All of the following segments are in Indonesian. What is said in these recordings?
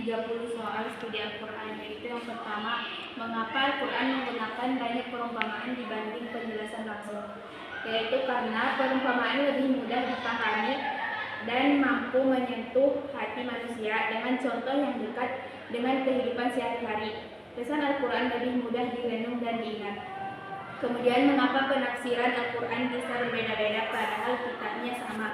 30 soal studi Al-Quran, yaitu yang pertama, mengapa Al-Quran menggunakan banyak perumpamaan dibanding penjelasan langsung? Yaitu karena perumpamaan lebih mudah dipahami dan mampu menyentuh hati manusia dengan contoh yang dekat dengan kehidupan sehari-hari. Pesan Al-Quran lebih mudah direnung dan diingat. Kemudian, mengapa penafsiran Al-Quran bisa berbeda-beda padahal kitabnya sama?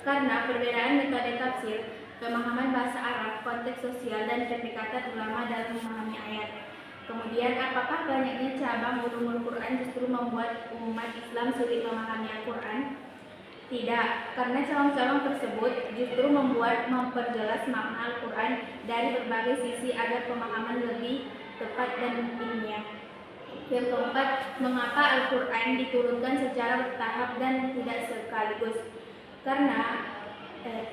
Karena perbedaan metode tafsir, pemahaman bahasa Arab, konteks sosial, dan pendekatan ulama dalam memahami ayat. Kemudian, apakah banyaknya cabang ulumul Quran justru membuat umat Islam sulit memahami Al-Quran? Tidak, karena cabang-cabang tersebut justru memperjelas makna Al-Quran dari berbagai sisi agar pemahaman lebih tepat dan ilmiah. Yang keempat, mengapa Al-Quran diturunkan secara bertahap dan tidak sekaligus? Karena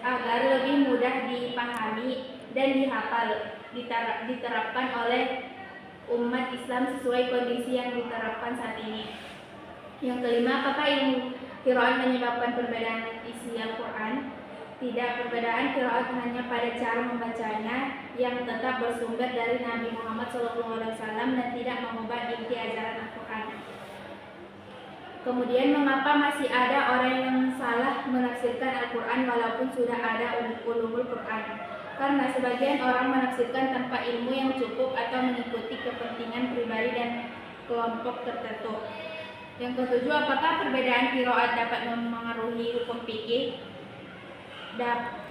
agar lebih mudah dipahami dan dihafal, diterapkan oleh umat Islam sesuai kondisi yang diterapkan saat ini. Yang kelima, apakah ilmu qiraat menyebabkan perbedaan isi Al-Quran? Tidak, perbedaan qiraat hanya pada cara membacanya yang tetap bersumber dari Nabi Muhammad SAW dan tidak mengubah inti ajaran Al-Quran. Kemudian, mengapa masih ada orang yang salah menafsirkan Al-Quran walaupun sudah ada ulumul Quran? Karena sebagian orang menafsirkan tanpa ilmu yang cukup atau mengikuti kepentingan pribadi dan kelompok tertentu. Yang ketujuh, apakah perbedaan qiraat dapat memengaruhi hukum fikih?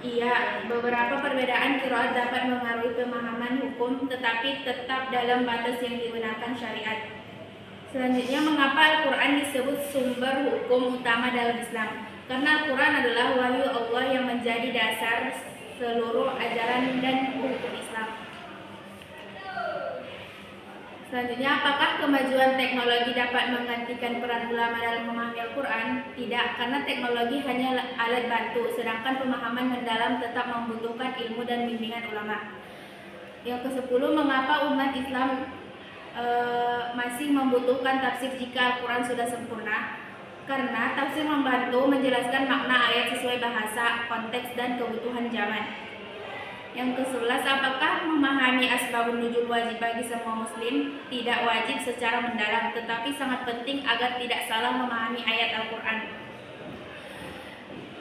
Iya, beberapa perbedaan qiraat dapat mengaruhi pemahaman hukum, tetapi tetap dalam batas yang digunakan syariat. Selanjutnya, mengapa Al-Quran disebut sumber hukum utama dalam Islam? Karena Al-Quran adalah wahyu Allah yang menjadi dasar seluruh ajaran dan hukum Islam. Selanjutnya, apakah kemajuan teknologi dapat menggantikan peran ulama dalam memahami Al-Quran? Tidak, karena teknologi hanya alat bantu, sedangkan pemahaman mendalam tetap membutuhkan ilmu dan bimbingan ulama. Yang ke-10, mengapa umat Islam masih membutuhkan tafsir jika Al-Quran sudah sempurna? Karena tafsir membantu menjelaskan makna ayat sesuai bahasa, konteks, dan kebutuhan zaman. Yang ke-11, apakah memahami asbabun nuzul wajib bagi semua muslim? Tidak wajib secara mendalam, tetapi sangat penting agar tidak salah memahami ayat Al-Quran.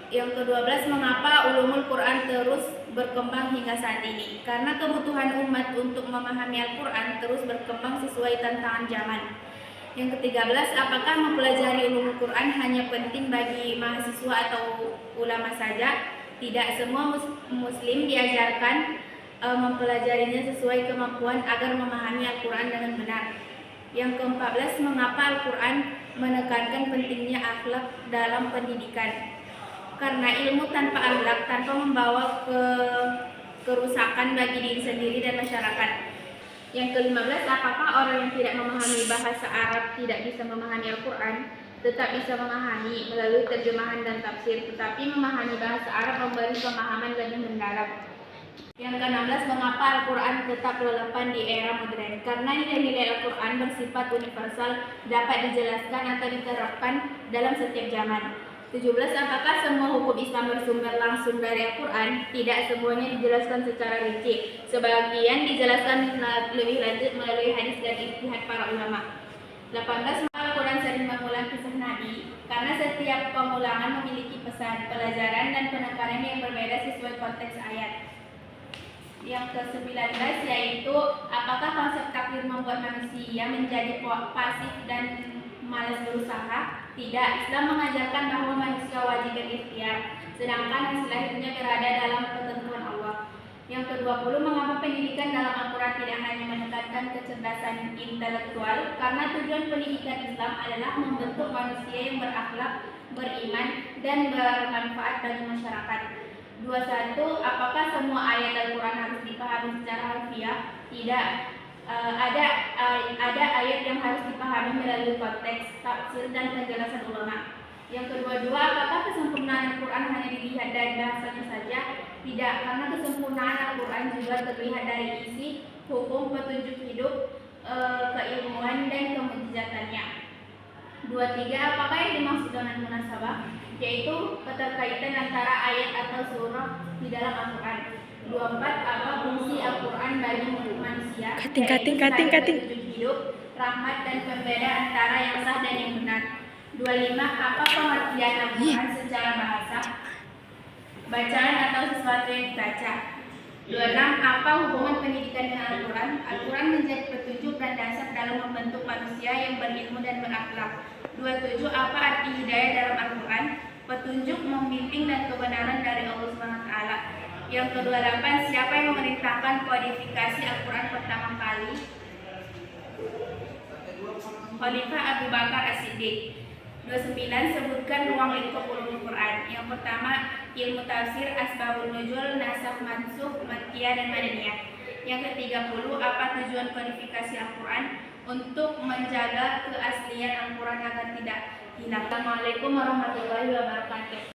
Yang ke-12, mengapa ulumul Quran terus berkembang hingga saat ini? Karena kebutuhan umat untuk memahami Al-Quran terus berkembang sesuai tantangan zaman. Yang ke-13, apakah mempelajari ulumul Quran hanya penting bagi mahasiswa atau ulama saja? Tidak, semua muslim diajarkan mempelajarinya sesuai kemampuan agar memahami Al-Quran dengan benar. Yang ke-14, mengapa Al-Quran menekankan pentingnya akhlak dalam pendidikan? Karena ilmu tanpa akhlak tanpa membawa kerusakan bagi diri sendiri dan masyarakat. Yang ke-15, apakah orang yang tidak memahami bahasa Arab tidak bisa memahami Al-Quran? Tetap bisa memahami melalui terjemahan dan tafsir, tetapi memahami bahasa Arab memberi pemahaman lebih mendalam. Yang ke-16, mengapa Al-Quran tetap relevan di era modern? Karena nilai-nilai Al-Quran bersifat universal, dapat dijelaskan atau diterapkan dalam setiap zaman. 17, apakah semua hukum Islam bersumber langsung dari Al-Quran? Tidak, semuanya dijelaskan secara rinci. Sebagian dijelaskan lebih lanjut melalui hadis dan ijtihad para ulama. 18, Al-Quran sering mengulang kisah Nabi karena setiap pengulangan memiliki pesan, pelajaran, dan penekanan yang berbeda sesuai konteks ayat. Yang ke-19, yaitu apakah konsep takdir membuat manusia menjadi pasif dan malas berusaha? Tidak, Islam mengajarkan bahwa manusia wajib berikhtiar, sedangkan hasil akhirnya berada dalam ketentuan Allah. Yang ke-20, mengapa pendidikan dalam Al-Quran tidak hanya menekankan kecerdasan intelektual? Karena tujuan pendidikan Islam adalah membentuk manusia yang berakhlak, beriman, dan bermanfaat bagi masyarakat. 21, apakah semua ayat Al-Quran harus dipahami secara harfiah? Tidak. Ada ayat yang harus dipahami melalui konteks, tafsir, dan penjelasan ulama. Yang ke-22, apakah kesempurnaan Al-Quran hanya dilihat dari bahasanya saja? Tidak, karena kesempurnaan Al-Quran juga terlihat dari isi, hukum, petunjuk hidup, keilmuan, dan kemujizatannya. 23, apakah yang dimaksud dengan munasabah? Yaitu keterkaitan antara ayat atau surah di dalam Al-Quran. 24. Apa fungsi Al-Quran bagi manusia? Kating. Hidup, rahmat dan pembeda antara yang sah dan yang benar. 25. Apa pengertian Al-Quran secara bahasa? Bacaan atau sesuatu yang dibaca. 26. Apa hubungan pendidikan dengan Al-Quran? Al-Quran menjadi petunjuk dan dasar dalam membentuk manusia yang berilmu dan berakhlak. 27. Apa arti hidayah dalam Al-Quran? Petunjuk, membimbing dan kebenaran dari Allah SWT. Yang ke-28, siapa yang memerintahkan kodifikasi Al-Quran pertama kali? Khalifah Abu Bakar As-Siddiq. 29. Sebutkan ruang lingkup ulumul Quran. Yang pertama, ilmu tafsir, asbabun nuzul, nasakh mansukh, makkiyah dan madaniyah. Yang ke-30, apa tujuan kodifikasi Al-Quran? Untuk menjaga keaslian Al-Quran agar tidak hilang. Assalamualaikum warahmatullahi wabarakatuh.